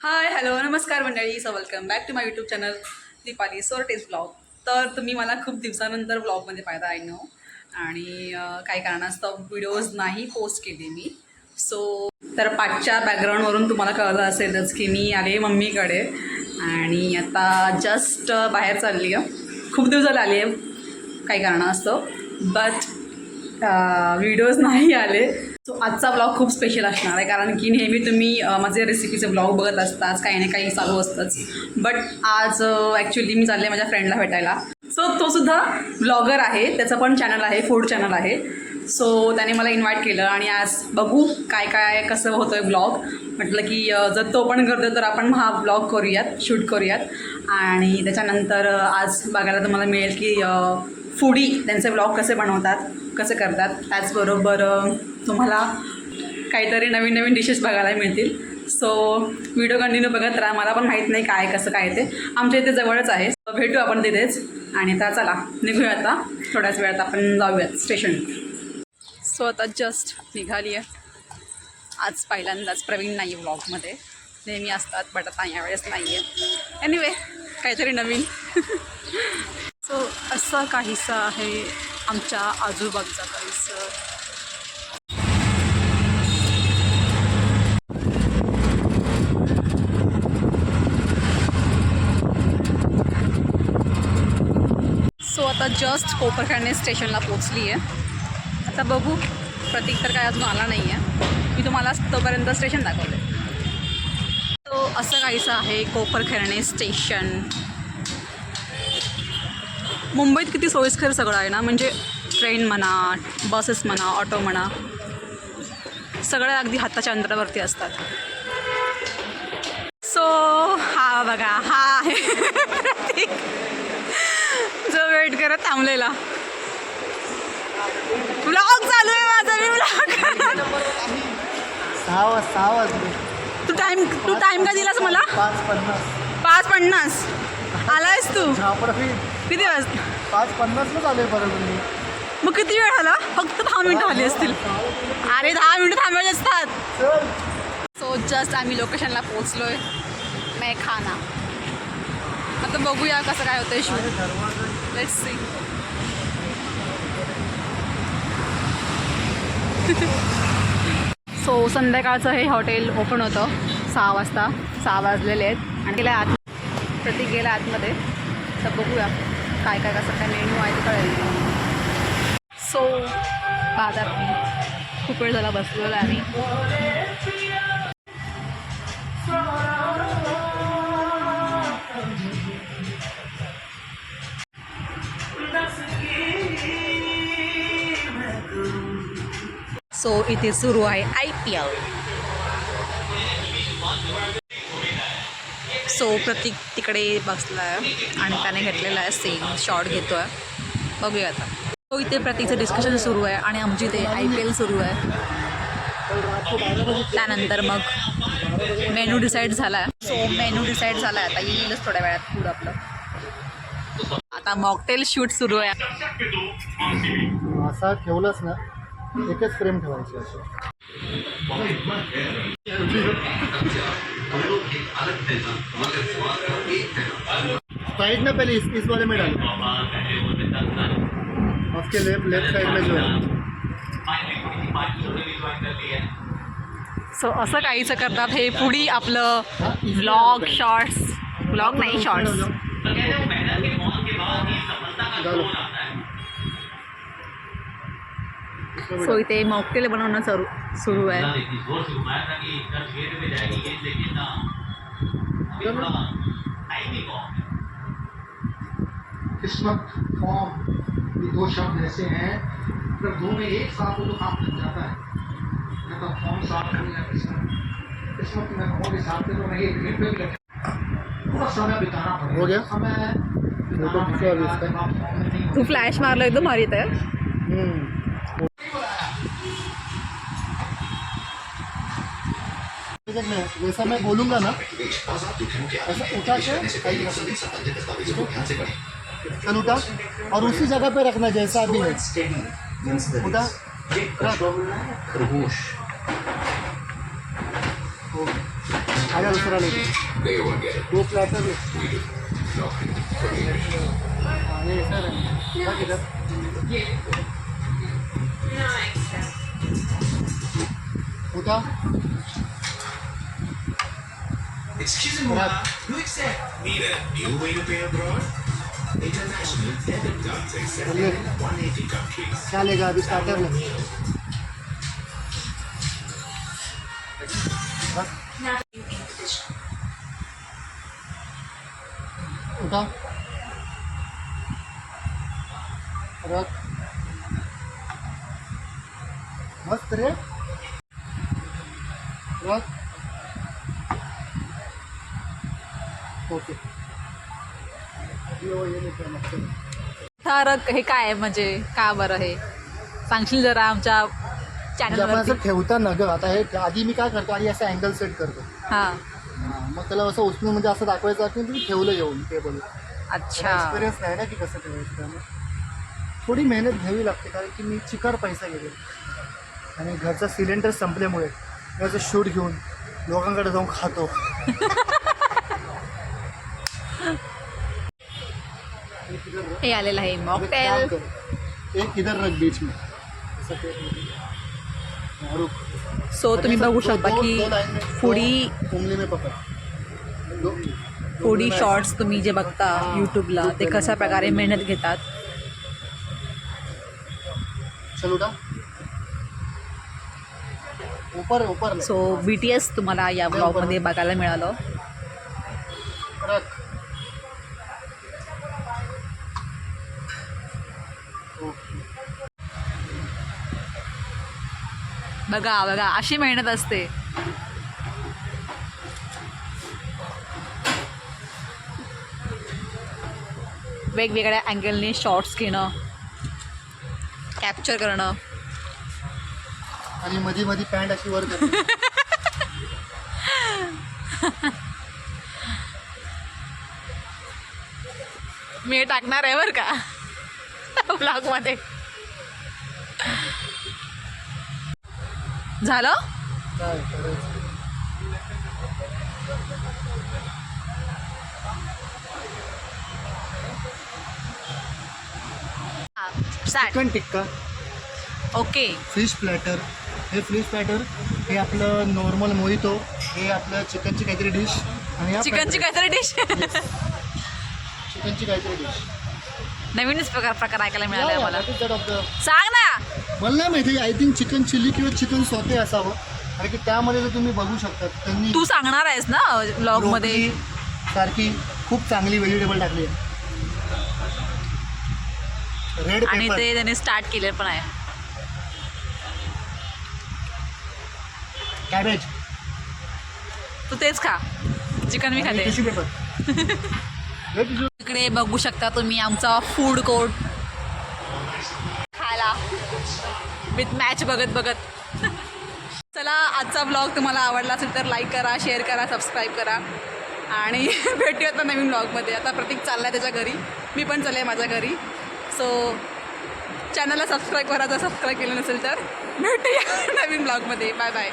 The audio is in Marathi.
हाय हॅलो नमस्कार मंडळी. So welcome back to my YouTube channel Deepali सोरटेज ब्लॉग. तर तुम्ही मला खूप दिवसानंतर ब्लॉगमध्ये पाहिलं आय नो. आणि काही कारणास्तव व्हिडिओज नाही पोस्ट केले मी. तर पाठच्या बॅकग्राऊंडवरून तुम्हाला कळलं असेलच की मी आले मम्मीकडे आणि आता जस्ट बाहेर चालली आहे. खूप दिवस झाले आली आहे काही कारणास्तव, बट व्हिडिओज नाही आले. सो आजचा ब्लॉग खूप स्पेशल असणार आहे कारण की नेहमी तुम्ही माझे रेसिपीचे ब्लॉग बघत असताच, काही ना काही चालू असतंच. बट आज ॲक्च्युली मी चालले माझ्या फ्रेंडला भेटायला. सो तो सुद्धा ब्लॉगर आहे, त्याचं पण चॅनल आहे, फूड चॅनल आहे. सो त्याने मला इन्व्हाइट केलं आणि आज बघू काय काय कसं होतं आहे ब्लॉग. म्हटलं की जर तो पण करतो तर आपण हा ब्लॉग करूयात, शूट करूयात. आणि त्याच्यानंतर आज बघायला तुम्हाला मिळेल की फूडी त्यांचे ब्लॉग कसे बनवतात, कसे करतात. त्याचबरोबर तुम्हाला काहीतरी नवीन नवीन डिशेस बघायला मिळतील. सो व्हिडिओ कंटिन्यू बघत राहा. मला पण माहीत नाही काय कसं काय ते, आमच्या इथे जवळच आहे. भेटू आपण तिथेच. आणि आता चला निघूया, आता थोड्याच वेळात आपण जाऊयात स्टेशन. सो आता जस्ट निघाली आहे. आज पहिल्यांदाच प्रवीण नाही आहे ब्लॉगमध्ये, नेहमी असतात बट आता यावेळेस नाही आहे. एनिवे काहीतरी नवीन. सो असं काहीसं आहे आमच्या आजूबाजूचा परिसर. सो आता जस्ट कोपरखैरणे स्टेशनला पोचली आहे. आता बघू, प्रतीक तर काय अजून आला नाही आहे. मी तुम्हाला तोपर्यंत स्टेशन दाखवले. तो असं काहीसं आहे कोपरखैरणे स्टेशन. मुंबईत किती सोयीस्कर सगळं आहे ना, म्हणजे ट्रेन म्हणा, बसेस म्हणा, ऑटो म्हणा, सगळ्या अगदी हाताच्या अंतरावरती असतात. सो हा बघा, हा आहे प्रतीक जो वेट करत थांबलेला. ब्लॉग चालू आहे माझा, मी ब्लॉग. 6 वाजले. तू टाइम का दिलास मला? 5:50. 5:50 आलायस तू? किती वाज 5:50 आले बरोबर मी. मग किती वेळ झाला? फक्त 10 मिनटं आली असतील. अरे 10 मिनटं थांबायचे असतात. सो जस्ट आम्ही लोकेशनला पोचलो आहे, मेहखाना. आता बघूया कसं काय होतं शूट. Let's see. सो संध्याकाळचं हे हॉटेल ओपन होतं 6 वाजता. 6 वाजलेले आहेत आणि गेल्या प्रतीक गेला आतमध्ये. तर बघूया काय काय कसं काय मेन्यू आहे ते कळेल. सो बाजारात खूप वेळ झाला बसलेला आहे आम्ही. सो इथे सुरू आहे IPL. सो प्रतीक तिकडे बसला आहे आणि त्याने घेतलेला आहे सेम शॉट घेतो आहे. बघूया आता. सो इथे प्रतीकचं डिस्कशन सुरू आहे आणि आमची इथे IPL सुरू आहे. त्यानंतर मग मेनू डिसाईड झाला आहे. सो मेनू डिसाईड झाला आहे, आता येईलच थोड्या वेळात फूड आपलं. आता मॉकटेल शूट सुरू आहे. असा ठेवलंच ना, एकच फ्रेम ठेवायची असं. साइड में पहले इस वाले में डालो, उसके लेफ्ट साइड में जो है. सो असं काहीचं करतात हे पुढी आपलं व्लॉग शॉर्ट्स. व्लॉग नाही, शॉर्ट्स. सो इथे मॉकटेल बनवणं सुरू आहे. किस्मत फॉर्म ये 2 शब्द ऐसे हैं, अगर 2 में एक साथ हो तो काम बन जाता है. या तो फॉर्म साथ हो या किस्मत में फॉर्म के साथ तो नहीं, एक पे भी पूरा समय बिताना पड़ेगा. हो गया समय फोटो खींचो अभी इसका. तू फ्लॅश मारला एकदम भारी आहे. वैसा मैं बोलूँगा ना, ऐसा उठा के चल उठा और उसी जगह पे रखना जैसा अभी है. उठा रख. आया दूसरा लेते दो प्लेटर ले हाँ, ये सर क्या किधर उठा Excuse me, who accept? Need a new way to pay abroad? International debit cards accepted in 180 countries. क्या लेगा अभी स्टार्टर ले बस उठा रख मस्त रे रख ओके ये लेते हैं मस्त ठरक हे काय आहे म्हणजे का बरं हे सांगशील जरा आमच्या म्हणजे आपण चॅनलवरती. असं ठेवताना ग आता हे आधी मी काय करतो आधी असं अँगल सेट करतो हां मग त्याला असं उचलून म्हणजे असं दाखवायचं की तुम्ही ठेवलं येऊन टेबल अच्छा एक्सपिरियन्स नाही ना की कसं ठेवायचं त्यामुळे थोडी मेहनत घ्यावी लागते कारण की मी चिकार पैसा गेले आणि घरचा सिलेंडर संपल्यामुळे मी असं शूट घेऊन लोकांकडे जाऊन खातो हे आलेलं आहे मॉकटेल. एक इधर रख बीच में ऐसा कर. हाँ, रुक. सो तुम्ही बघू शकता दो की line में, फूडी दो उंगली में पकड़ दो फूडी शॉर्ट्स तुम्ही जे बघता यूट्यूबला ते कशा प्रकारे मेहनत घेतात. चल उठा ऊपर ऊपर ले. सो BTS तुम्हाला या ब्लॉगमध्ये बघायला मिळालं. रख. ओके. बघा बघा अशी मेहनत असते. वेगवेगळ्या अँगलने शॉर्ट्स घेणं कॅप्चर करणं. आणि मध्ये मध्ये पॅन्ट अशी वर करते. मी हे टाकणार आहे बरं का ब्लॉगमध्ये. झालं. काय करायचं स्टार्ट. चिकन टिक्का ओके. फिश प्लॅटर हे फिश प्लॅटर हे आपलं नॉर्मल मोहितो हे आपलं चिकनची काहीतरी डिश आणि हा चिकनची platter. काहीतरी डिश चिकनची काहीतरी डिश नवीनच प्रकार ऐकायला मिळालाय मला. मला सांग ना. नाही माहिती आय थिंक चिकन चिली किंवा चिकन स्वते असावं कारण की त्यामध्ये जर तुम्ही बघू शकता त्यांनी तू सांगणार आहेस ना ब्लॉगमध्ये. ब्रोकोली सारखी खूप चांगली व्हेजिटेबल टाकली आहे. रेड आणि पेपर ते त्याने स्टार्ट केले पण आहे. कॅबेज तू तेच खा. चिकन मी खाते. टिश्यू पेपर इकडे बघू शकता तुम्ही आमचा फूड कोर्ट खायला विथ मॅच बघत बघत. चला आजचा ब्लॉग तुम्हाला आवडला असेल तर लाईक करा, शेअर करा, सबस्क्राईब करा आणि भेटूया आता नवीन ब्लॉगमध्ये. आता प्रतीक चालला आहे त्याच्या घरी, मी पण चालले माझ्या घरी. सो चॅनलला सबस्क्राईब करा जर सबस्क्राईब केलं नसेल तर. भेटूया नवीन ब्लॉगमध्ये. Bye bye.